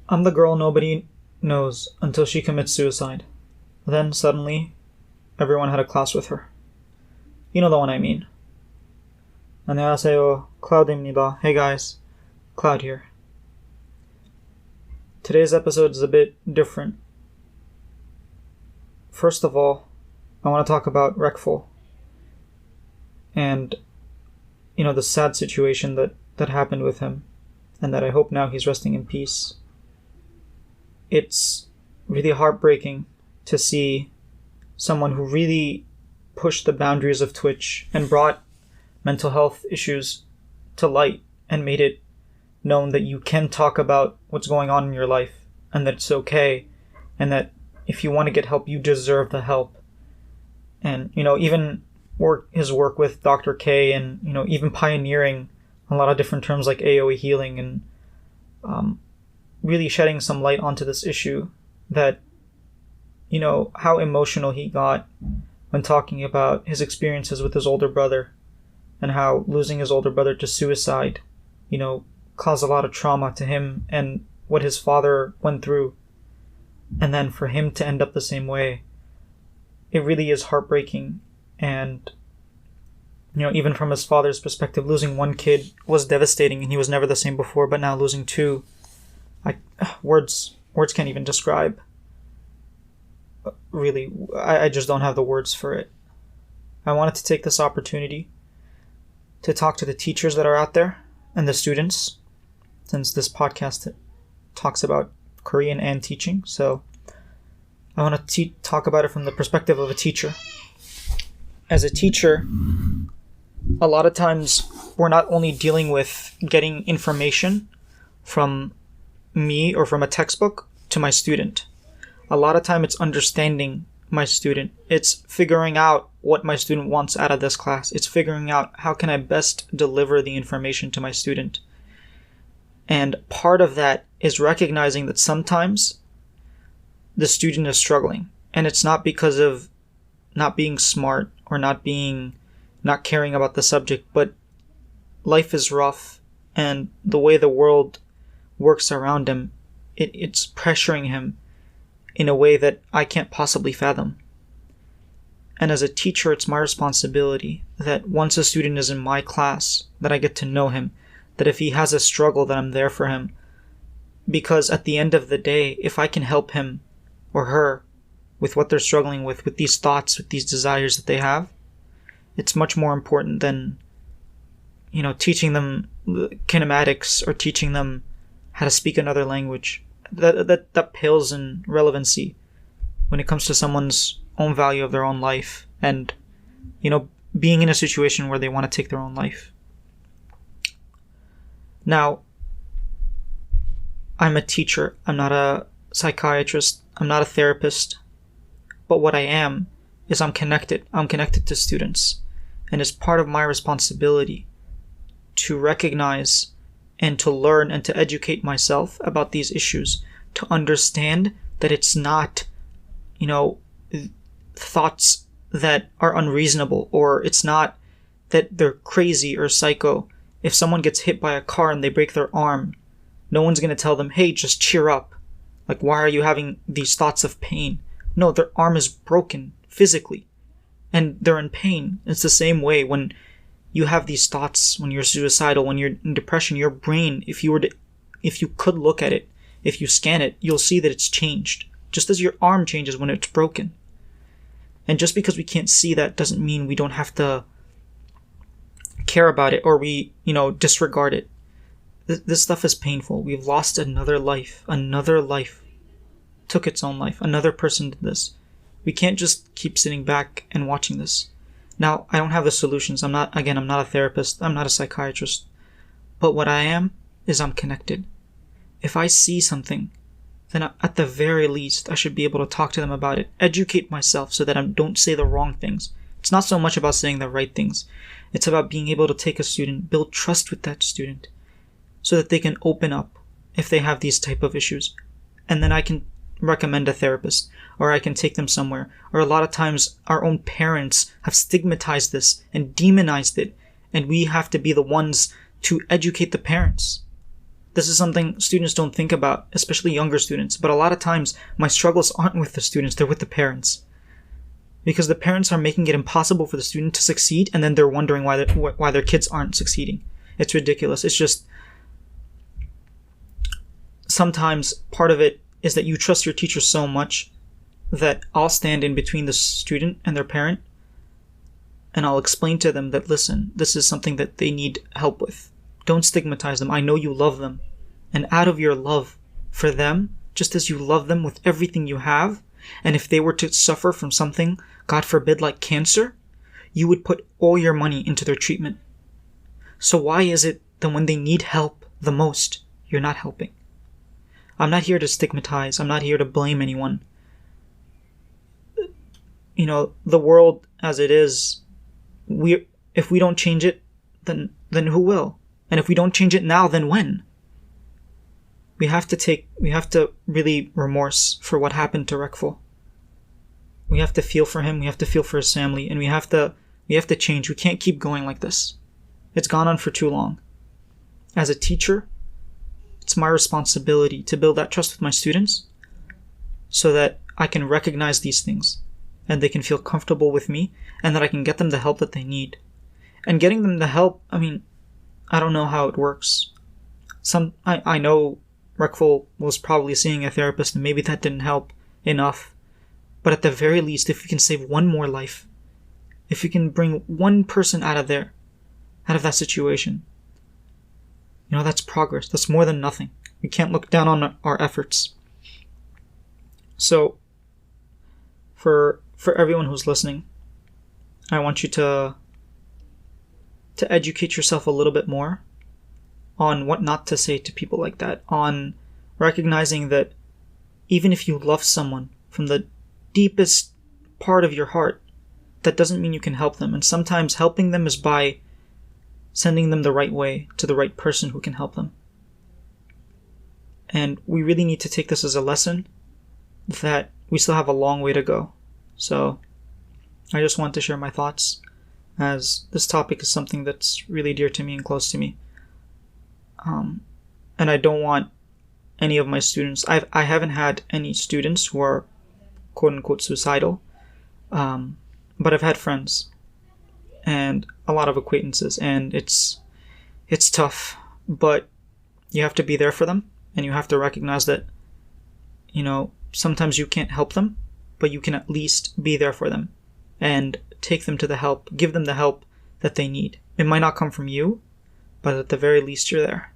I'm the girl nobody knows until she commits suicide. Then, suddenly, everyone had a class with her. You know the one I mean. 안녕하세요, Cloud입니다. Hey guys, Cloud here. Today's episode is a bit different. First of all, I want to talk about Reckful. And, the sad situation that happened with him. And that I hope now he's resting in peace. It's really heartbreaking to see someone who really pushed the boundaries of Twitch and brought mental health issues to light and made it known that you can talk about what's going on in your life and that it's okay and that if you want to get help, you deserve the help. And, even his work with Dr. K and, even pioneering a lot of different terms like AOE healing and really shedding some light onto this issue that, how emotional he got when talking about his experiences with his older brother and how losing his older brother to suicide, caused a lot of trauma to him and what his father went through. And then for him to end up the same way, it really is heartbreaking. And even from his father's perspective, losing one kid was devastating and he was never the same before, but now losing two, words can't even describe. Really, I just don't have the words for it. I wanted to take this opportunity to talk to the teachers that are out there and the students, since this podcast talks about Korean and teaching. So I want to talk about it from the perspective of a teacher. As a teacher, a lot of times we're not only dealing with getting information from me or from a textbook to my student. A lot of time it's understanding my student. It's figuring out what my student wants out of this class. It's figuring out how can I best deliver the information to my student. And part of that is recognizing that sometimes the student is struggling. And it's not because of not being smart or not caring about the subject, but life is rough and the way the world works around him, it's pressuring him in a way that I can't possibly fathom. And as a teacher, it's my responsibility that once a student is in my class, that I get to know him, that if he has a struggle, that I'm there for him. Because at the end of the day, if I can help him or her with what they're struggling with these thoughts, with these desires that they have, it's much more important than, teaching them kinematics or teaching them how to speak another language. That pales in relevancy when it comes to someone's own value of their own life and, being in a situation where they want to take their own life. Now, I'm a teacher. I'm not a psychiatrist. I'm not a therapist. But what I am is I'm connected. I'm connected to students. And it's part of my responsibility to recognize and to learn and to educate myself about these issues, to understand that it's not, thoughts that are unreasonable, or it's not that they're crazy or psycho. If someone gets hit by a car and they break their arm, no one's going to tell them, hey, just cheer up. Like, why are you having these thoughts of pain? No, their arm is broken physically and they're in pain. It's the same way when you have these thoughts, when you're suicidal, when you're in depression, your brain, if you could look at it, if you scan it, you'll see that it's changed. Just as your arm changes when it's broken. And just because we can't see that doesn't mean we don't have to care about it or we, disregard it. This stuff is painful. We've lost another life. Another life took its own life. Another person did this. We can't just keep sitting back and watching this. Now, I don't have the solutions. I'm not a therapist. I'm not a psychiatrist. But what I am is I'm connected. If I see something, then at the very least, I should be able to talk to them about it, educate myself so that I don't say the wrong things. It's not so much about saying the right things. It's about being able to take a student, build trust with that student, so that they can open up if they have these type of issues. And then I can recommend a therapist, or I can take them somewhere. Or a lot of times our own parents have stigmatized this and demonized it, and we have to be the ones to educate the parents. This is something students don't think about, especially younger students. But a lot of times, my struggles aren't with the students, they're with the parents. Because the parents are making it impossible for the student to succeed, and then they're wondering why their kids aren't succeeding. It's ridiculous. It's just, sometimes part of it is that you trust your teacher so much that I'll stand in between the student and their parent, and I'll explain to them that, listen, this is something that they need help with. Don't stigmatize them. I know you love them. And out of your love for them, just as you love them with everything you have, and if they were to suffer from something, God forbid, like cancer, you would put all your money into their treatment. So why is it that when they need help the most, you're not helping? I'm not here to stigmatize. I'm not here to blame anyone. The world as it is, if we don't change it, then who will? And if we don't change it now, then when? We have to really remorse for what happened to Reckful. We have to feel for him, we have to feel for his family, and we have to change. We can't keep going like this. It's gone on for too long. As a teacher, it's my responsibility to build that trust with my students so that I can recognize these things and they can feel comfortable with me and that I can get them the help that they need. And getting them the help, I don't know how it works. I know Reckful was probably seeing a therapist and maybe that didn't help enough. But at the very least, if we can save one more life, if we can bring one person out of that situation, that's progress. That's more than nothing. We can't look down on our efforts. So, for everyone who's listening, I want you to educate yourself a little bit more on what not to say to people like that, on recognizing that even if you love someone from the deepest part of your heart, that doesn't mean you can help them. And sometimes helping them is by sending them the right way to the right person who can help them. And we really need to take this as a lesson that we still have a long way to go. So I just want to share my thoughts, as this topic is something that's really dear to me and close to me. And I don't want any of my students, I haven't had any students who are quote unquote suicidal, but I've had friends and a lot of acquaintances, and it's tough, but you have to be there for them, and you have to recognize that, sometimes you can't help them, but you can at least be there for them and take them to the help, give them the help that they need. It might not come from you, but at the very least you're there.